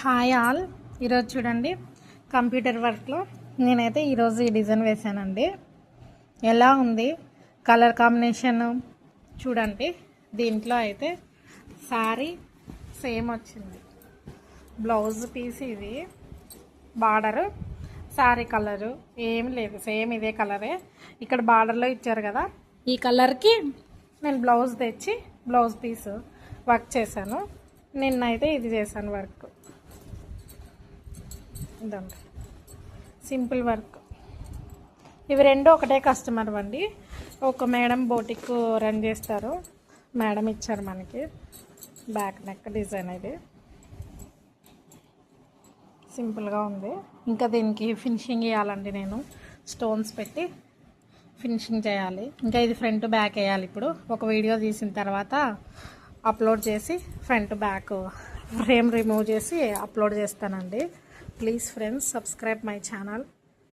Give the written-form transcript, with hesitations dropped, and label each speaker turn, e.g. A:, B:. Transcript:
A: Hi all. ఈరోజు చూడండి computer వర్క్లో నేనైతే ఈరోజు ఈ డిజైన్ వేసానండి. ఎలా ఉంది కలర్ కాంబినేషన్ చూడండి. దీంట్లో అయితే శారీ సేమ్ వచ్చింది, బ్లౌజ్ పీస్ ఇది, బార్డరు శారీ కలరు ఏం లేదు, సేమ్ ఇదే కలరే. ఇక్కడ బార్డర్లో ఇచ్చారు కదా, ఈ కలర్కి నేను బ్లౌజ్ తెచ్చి బ్లౌజ్ పీస్ వర్క్ చేశాను. నిన్నైతే ఇది చేశాను వర్క్. ఇదండి సింపుల్ వర్క్. ఇవి రెండు ఒకటే కస్టమర్ అండి. ఒక మేడం బోటిక్ రన్ చేస్తారు, మేడం ఇచ్చారు మనకి. బ్యాక్ నెక్ డిజైన్ ఇది సింపుల్గా ఉంది. ఇంకా దీనికి ఫినిషింగ్ చేయాలండి, నేను స్టోన్స్ పెట్టి ఫినిషింగ్ చేయాలి. ఇంకా ఇది ఫ్రంట్ బ్యాక్ వేయాలి. ఇప్పుడు ఒక వీడియో తీసిన తర్వాత అప్లోడ్ చేసి ఫ్రంట్ బ్యాక్ ఫ్రేమ్ రిమూవ్ చేసి అప్లోడ్ చేస్తానండి. Please friends, subscribe my channel.